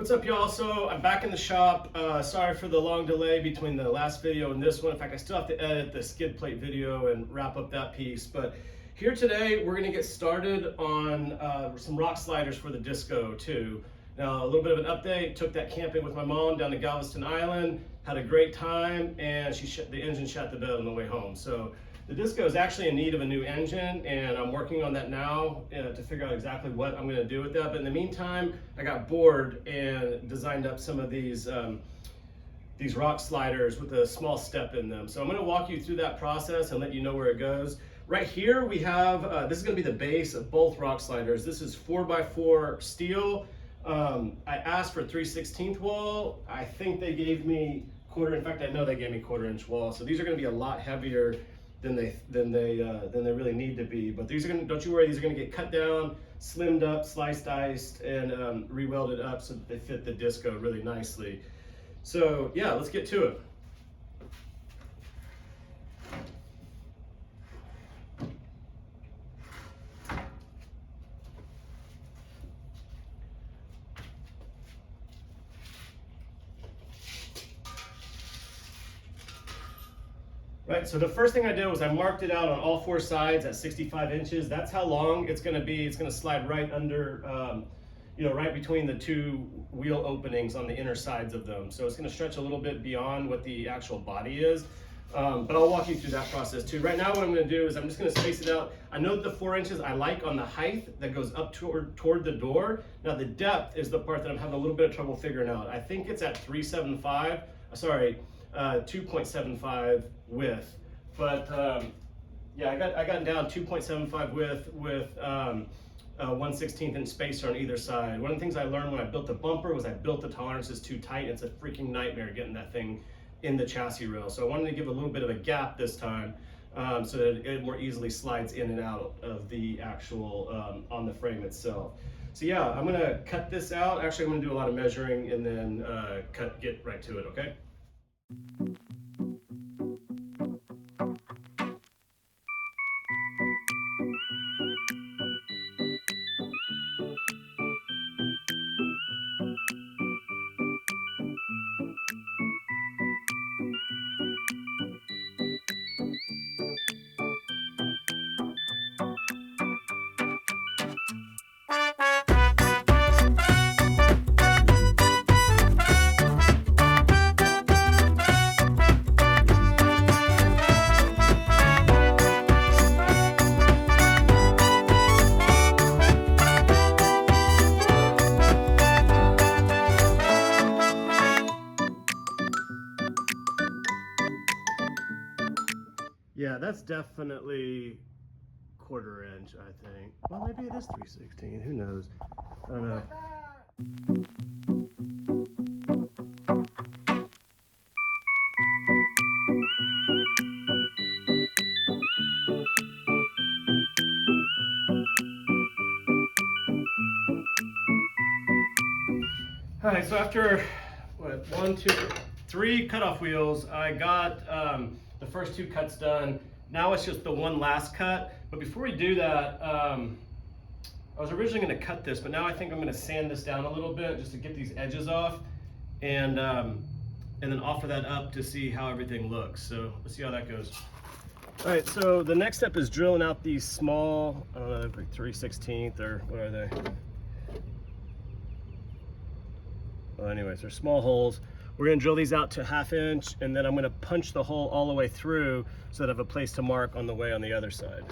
What's up, y'all? So I'm back in the shop. Sorry for the long delay between the last video and this one. In fact, I still have to edit the skid plate video and wrap up that piece. But here today, we're gonna get started on some rock sliders for the Disco 2. Now, a little bit of an update. Took that camping with my mom down to Galveston Island. Had a great time, and the engine shot the bed on the way home. So the Disco is actually in need of a new engine, and I'm working on that now to figure out exactly what I'm going to do with that. But in the meantime, I got bored and designed up some of these rock sliders with a small step in them. So I'm going to walk you through that process and let you know where it goes. Right here we have, this is going to be the base of both rock sliders. This is 4x4 steel. I asked for 3/16 wall. I think they gave me in fact, I know they gave me 1/4-inch wall. So these are going to be a lot heavier than they really need to be. But these are going to, don't you worry, these are going to get cut down, slimmed up, sliced, diced, and re-welded up so that they fit the Disco really nicely. So yeah, let's get to it. Right, so the first thing I did was I marked it out on all four sides at 65 inches. That's how long it's gonna be. It's gonna slide right under, right between the two wheel openings on the inner sides of them. So it's gonna stretch a little bit beyond what the actual body is. But I'll walk you through that process too. Right now what I'm gonna do is I'm just gonna space it out. I know that the 4 inches I like on the height that goes up toward the door. Now the depth is the part that I'm having a little bit of trouble figuring out. I think it's at 2.75 width, but yeah, I got down 2.75 width with 1/16 inch spacer on either side. One of the things I learned when I built the bumper was I built the tolerances too tight. It's a freaking nightmare getting that thing in the chassis rail. So I wanted to give a little bit of a gap this time so that it more easily slides in and out of the actual on the frame itself. So yeah, I'm gonna cut this out. Actually, I'm gonna do a lot of measuring and then get right to it, okay? Yeah, that's definitely 1/4 inch, I think. Well, maybe it is 3/16, who knows? I don't know. All right, so after, what, 1, 2, 3 cutoff wheels, I got the first 2 cuts done. Now it's just the one last cut. But before we do that, I was originally gonna cut this, but now I think I'm gonna sand this down a little bit just to get these edges off and then offer that up to see how everything looks. So let's see how that goes. All right, so the next step is drilling out these small, I don't know, like 3/16 or what are they? Well, anyways, they're small holes. We're gonna drill these out to 1/2 inch, and then I'm gonna punch the hole all the way through so that I have a place to mark on the way on the other side.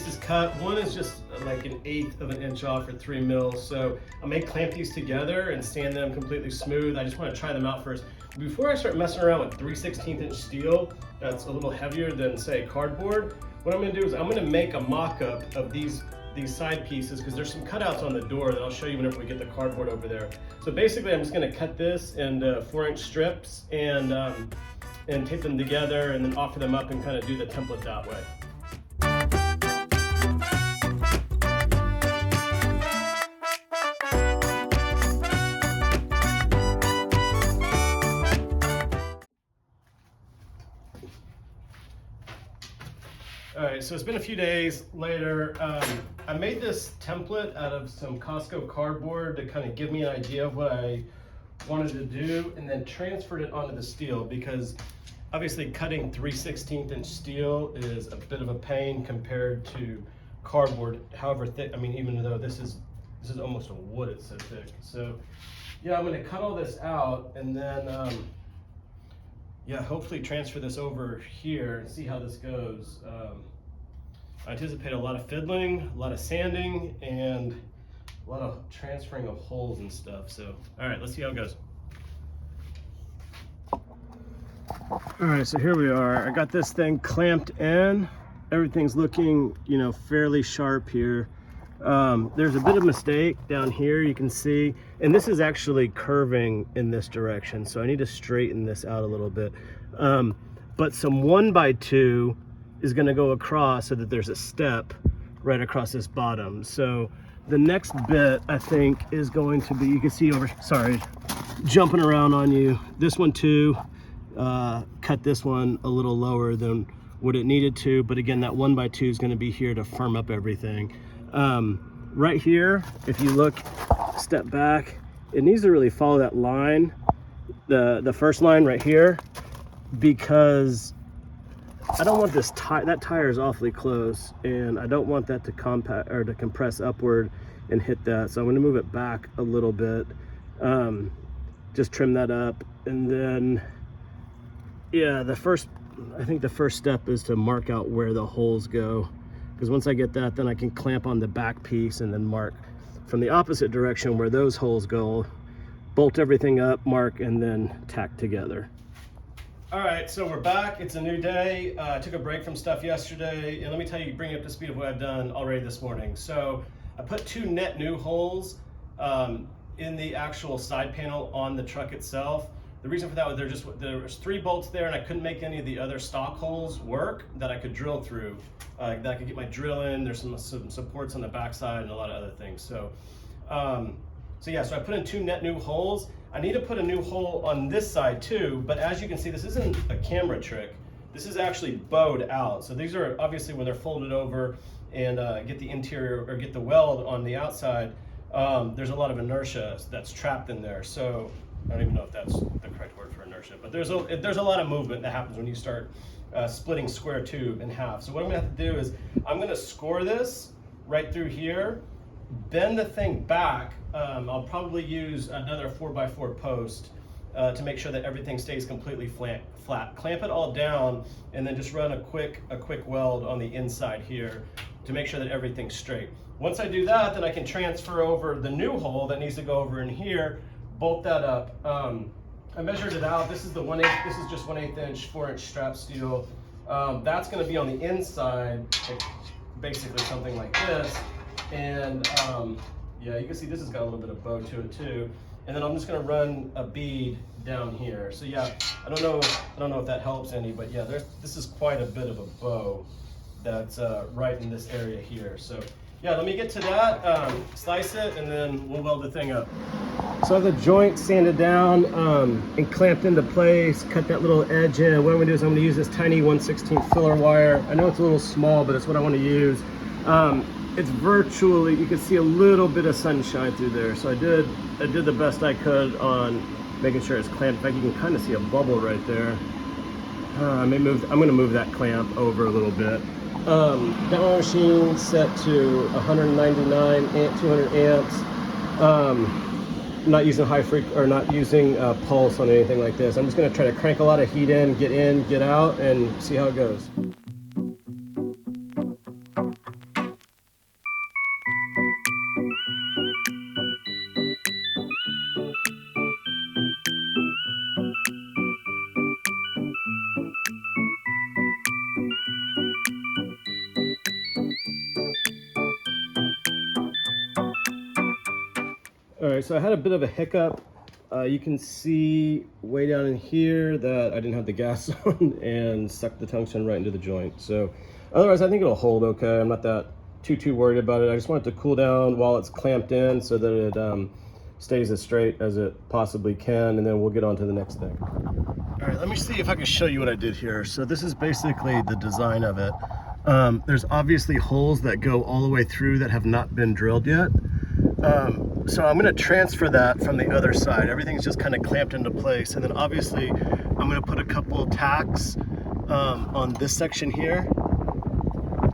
pieces cut. One is just like 1/8 of an inch off, or 3 mils. So I may clamp these together and sand them completely smooth. I just want to try them out first. Before I start messing around with 3/16 inch steel, that's a little heavier than, say, cardboard, what I'm going to do is I'm going to make a mock-up of these side pieces, because there's some cutouts on the door that I'll show you whenever we get the cardboard over there. So basically I'm just going to cut this into 4-inch strips and tape them together and then offer them up and kind of do the template that way. All right, so it's been a few days later. I made this template out of some Costco cardboard to kind of give me an idea of what I wanted to do, and then transferred it onto the steel, because obviously cutting 3/16 inch steel is a bit of a pain compared to cardboard, however thick. I mean, even though this is almost a wood, it's so thick. So yeah, I'm gonna cut all this out and then yeah, hopefully transfer this over here and see how this goes. I anticipate a lot of fiddling, a lot of sanding, and a lot of transferring of holes and stuff. So, all right, let's see how it goes. All right, so here we are. I got this thing clamped in. Everything's looking, you know, fairly sharp here. There's a bit of mistake down here, you can see, and this is actually curving in this direction, so I need to straighten this out a little bit. But some 1x2 is going to go across so that there's a step right across this bottom. So the next bit, I think, is going to be, you can see over, sorry, jumping around on you, this one too. Cut this one a little lower than what it needed to, but again, that 1x2 is going to be here to firm up everything. Right here, if you look, step back, it needs to really follow that line, the first line right here, because I don't want this that tire is awfully close, and I don't want that to compact or to compress upward and hit that. So I'm going to move it back a little bit, just trim that up, and then yeah, I think the first step is to mark out where the holes go, because once I get that, then I can clamp on the back piece and then mark from the opposite direction where those holes go, bolt everything up, mark, and then tack together. All right, so we're back. It's a new day. I took a break from stuff yesterday, and let me tell you, bring you up to speed of what I've done already this morning. So I put 2 net new holes in the actual side panel on the truck itself. The reason for that was there was 3 bolts there, and I couldn't make any of the other stock holes work that I could drill through, that I could get my drill in. There's some supports on the backside and a lot of other things. So yeah, so I put in 2 net new holes. I need to put a new hole on this side too, but as you can see, this isn't a camera trick. This is actually bowed out. So these are obviously when they're folded over and get the interior or get the weld on the outside, there's a lot of inertia that's trapped in there. So I don't even know if that's the correct word for inertia, but there's a lot of movement that happens when you start splitting square tube in half. So what I'm gonna have to do is I'm gonna score this right through here, bend the thing back. I'll probably use another 4x4 post to make sure that everything stays completely flat. Clamp it all down, and then just run a quick weld on the inside here to make sure that everything's straight. Once I do that, then I can transfer over the new hole that needs to go over in here, bolt that up. I measured it out. This is the 1/8. This is just 1/8 inch 4-inch strap steel. That's going to be on the inside, like basically something like this. And yeah, you can see this has got a little bit of bow to it too. And then I'm just going to run a bead down here. So yeah, I don't know if that helps any, but yeah, this is quite a bit of a bow that's right in this area here. So yeah, let me get to that, slice it, and then we'll weld the thing up. So I have the joint sanded down and clamped into place, cut that little edge in. What I'm gonna do is I'm gonna use this tiny 1/16 filler wire. I know it's a little small, but it's what I wanna use. It's virtually, you can see a little bit of sunshine through there. So I did the best I could on making sure it's clamped. In fact, you can kind of see a bubble right there. I'm gonna move that clamp over a little bit. Got my machine set to 199 200 amps. Not using not using pulse on anything like this. I'm just gonna try to crank a lot of heat in, get out, and see how it goes. right, so I had a bit of a hiccup. You can see way down in here that I didn't have the gas on and sucked the tungsten right into the joint. So otherwise, I think it'll hold okay. I'm not that too worried about it. I just want it to cool down while it's clamped in so that it stays as straight as it possibly can, and then we'll get on to the next thing. All right, let me see if I can show you what I did here. So this is basically the design of it. There's obviously holes that go all the way through that have not been drilled yet. So I'm going to transfer that from the other side. Everything's just kind of clamped into place, and then obviously I'm going to put a couple of tacks on this section here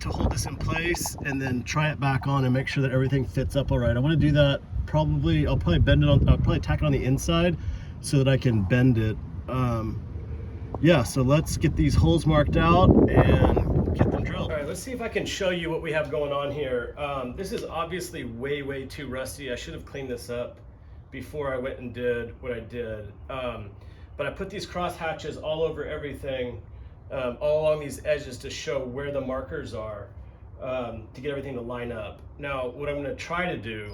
to hold this in place, and then try it back on and make sure that everything fits up all right. I want to do that probably, I'll probably tack it on the inside so that I can bend it. Yeah, so let's get these holes marked out and get them drilled. All right, let's see if I can show you what we have going on here. This is obviously way too rusty. I should have cleaned this up before I went and did what I did. But I put these cross hatches all over everything, all along these edges to show where the markers are, to get everything to line up. Now, what I'm gonna try to do,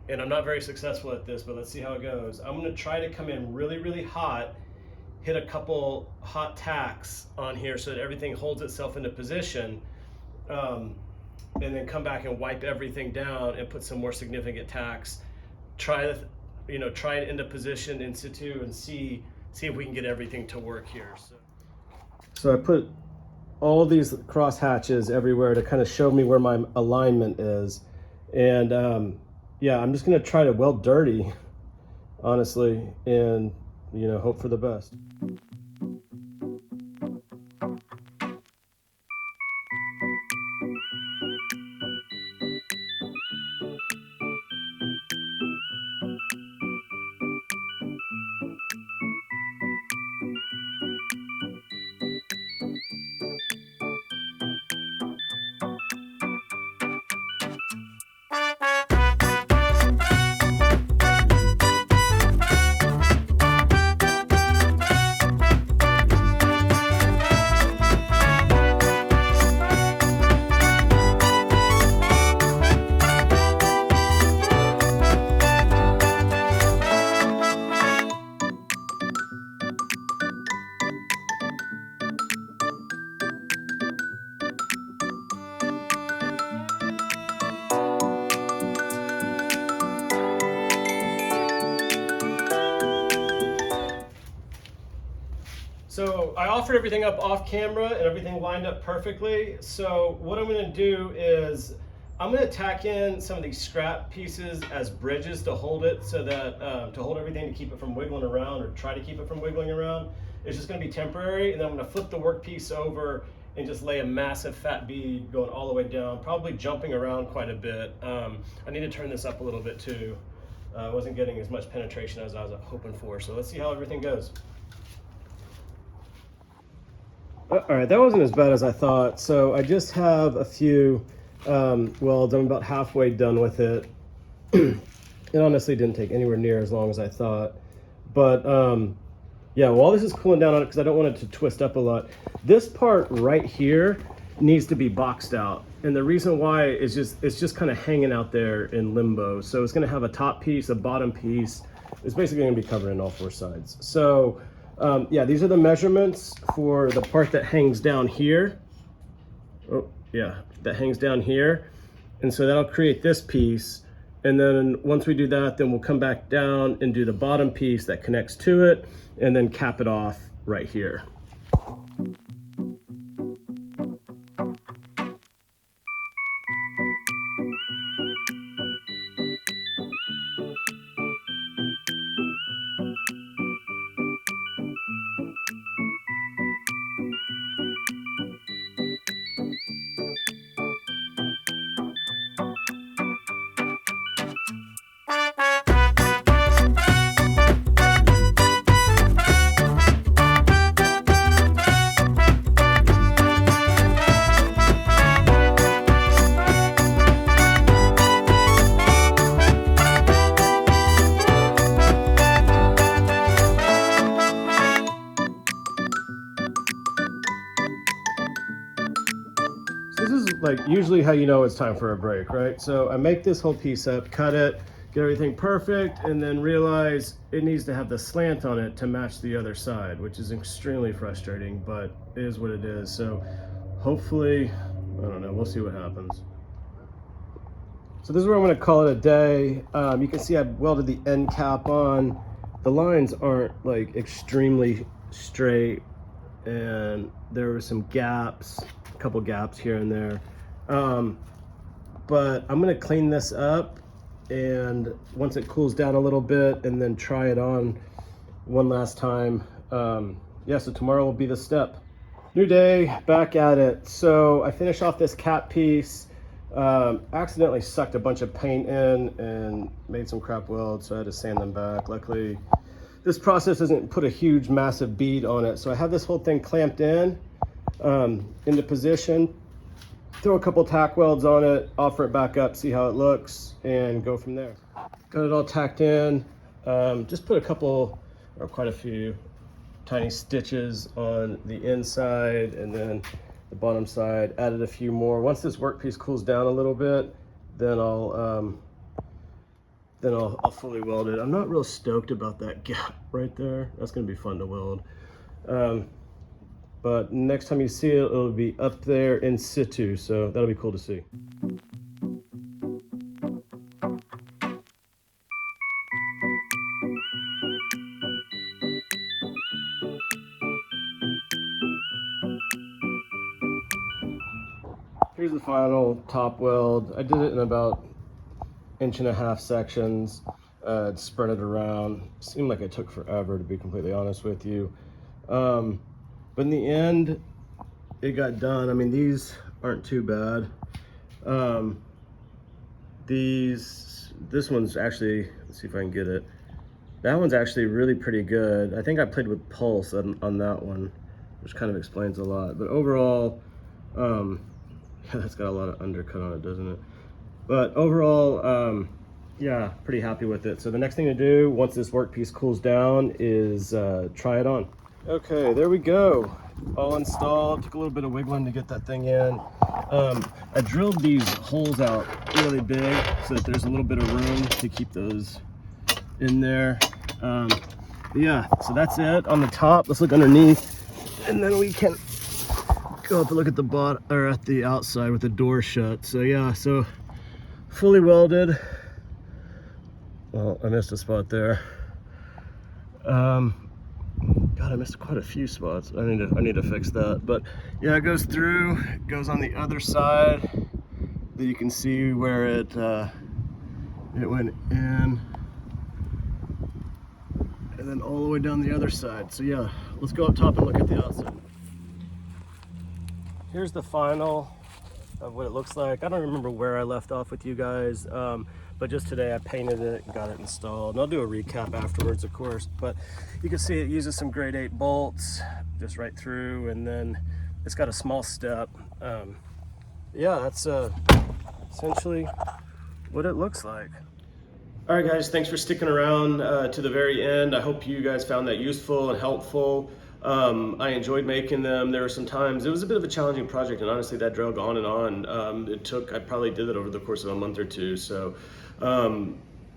and I'm not very successful at this, but let's see how it goes. I'm gonna try to come in really hot, hit a couple hot tacks on here so that everything holds itself into position, and then come back and wipe everything down and put some more significant tacks. Try it into position in situ and see if we can get everything to work here. So I put all these cross hatches everywhere to kind of show me where my alignment is, and yeah, I'm just gonna try to weld dirty, honestly, and hope for the best. So I offered everything up off camera and everything lined up perfectly. So what I'm gonna do is I'm gonna tack in some of these scrap pieces as bridges to hold it, so that to hold everything, to keep it from wiggling around, or try to keep it from wiggling around. It's just gonna be temporary, and then I'm gonna flip the workpiece over and just lay a massive fat bead going all the way down, probably jumping around quite a bit. I need to turn this up a little bit too. I wasn't getting as much penetration as I was hoping for, so let's see how everything goes. All right, that wasn't as bad as I thought. So I just have a few welds. I'm about halfway done with it. It honestly didn't take anywhere near as long as I thought. But yeah, while this is cooling down on it, because I don't want it to twist up a lot, this part right here needs to be boxed out. And the reason why is it's just kind of hanging out there in limbo. So it's going to have a top piece, a bottom piece. It's basically going to be covering all four sides. So yeah, these are the measurements for the part that hangs down here. Oh, yeah, that hangs down here. And so that'll create this piece. And then once we do that, then we'll come back down and do the bottom piece that connects to it, and then cap it off right here. This is like usually how you know it's time for a break, right? So I make this whole piece up, cut it, get everything perfect, and then realize it needs to have the slant on it to match the other side, which is extremely frustrating, but it is what it is. So hopefully, I don't know, we'll see what happens. So this is where I'm going to call it a day. You can see I've welded the end cap on. The lines aren't like extremely straight, and there were some gaps, a couple gaps here and there. But I'm going to clean this up, and once it cools down a little bit, and then try it on one last time. Yeah, so tomorrow will be the step. New day, back at it. So I finished off this cap piece. Accidentally sucked a bunch of paint in and made some crap welds, so I had to sand them back. Luckily, this process doesn't put a huge, massive bead on it. So I have this whole thing clamped in, into position. Throw a couple tack welds on it, offer it back up, see how it looks, and go from there. Got it all tacked in. Just put a couple, or quite a few, tiny stitches on the inside, and then the bottom side. Added a few more. Once this workpiece cools down a little bit, then I'll fully weld it. I'm not real stoked about that gap right there. That's gonna be fun to weld. But next time you see it, it'll be up there in situ, so that'll be cool to see. Here's the final top weld. I did it in about 1.5 inch sections. Spread it around. Seemed like it took forever, to be completely honest with you. But in the end, it got done. I mean, these aren't too bad. This one's actually, let's see if I can get it. That one's actually really pretty good. I think I played with pulse on that one, which kind of explains a lot. But overall, yeah, that's got a lot of undercut on it, doesn't it? But overall, yeah, pretty happy with it. So the next thing to do, once this workpiece cools down, is try it on. Okay, there we go. All installed. Took a little bit of wiggling to get that thing in. I drilled these holes out really big so that there's a little bit of room to keep those in there. Yeah, so that's it on the top. Let's look underneath, and then we can go up and look at the bottom, or at the outside with the door shut. So yeah, so fully welded. Well, I missed a spot there. God, I missed quite a few spots. I need to fix that. But yeah, it goes through, it goes on the other side. That you can see where it went in, and then all the way down the other side. So yeah, let's go up top and look at the outside. Here's the final of what it looks like. I don't remember where I left off with you guys. But just today I painted it and got it installed. And I'll do a recap afterwards, of course. But you can see it uses some grade 8 bolts just right through, and then it's got a small step. Yeah, that's essentially what it looks like. All right, guys, thanks for sticking around to the very end. I hope you guys found that useful and helpful. I enjoyed making them. There were some times, it was a bit of a challenging project, and honestly that drug on and on. I probably did it over the course of a month or two. So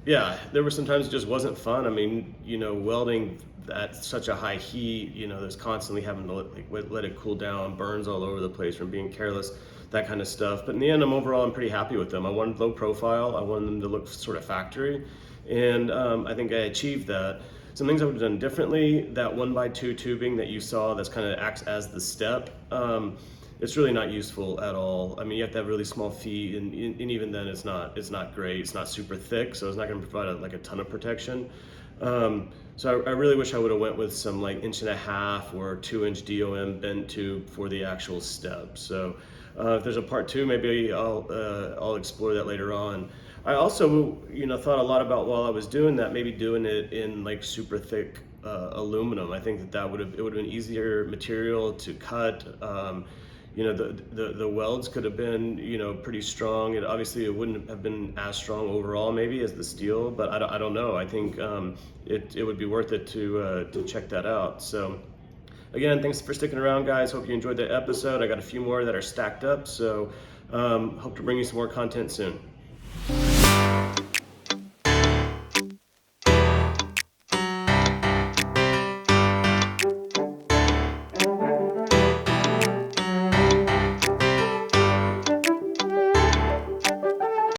yeah, there were some times it just wasn't fun. I mean, you know, welding at such a high heat, you know, there's constantly having to let it cool down, burns all over the place from being careless, that kind of stuff. But in the end, I'm pretty happy with them. I wanted low profile. I wanted them to look sort of factory. And I think I achieved that. Some things I would have done differently, that 1x2 tubing that you saw that's kind of acts as the step, it's really not useful at all. I mean, you have to have really small feet, and even then it's not great. It's not super thick, so it's not going to provide a ton of protection. So I really wish I would have went with some like 1.5 inch or 2 inch DOM bent tube for the actual step. So if there's a part 2, maybe I'll explore that later on. I also, you know, thought a lot about, while I was doing that, maybe doing it in like super thick aluminum. I think it would have been easier material to cut. You know, the welds could have been, you know, pretty strong. Obviously it wouldn't have been as strong overall maybe as the steel, but I don't know. I think it would be worth it to check that out. So again, thanks for sticking around, guys. Hope you enjoyed the episode. I got a few more that are stacked up, so hope to bring you some more content soon.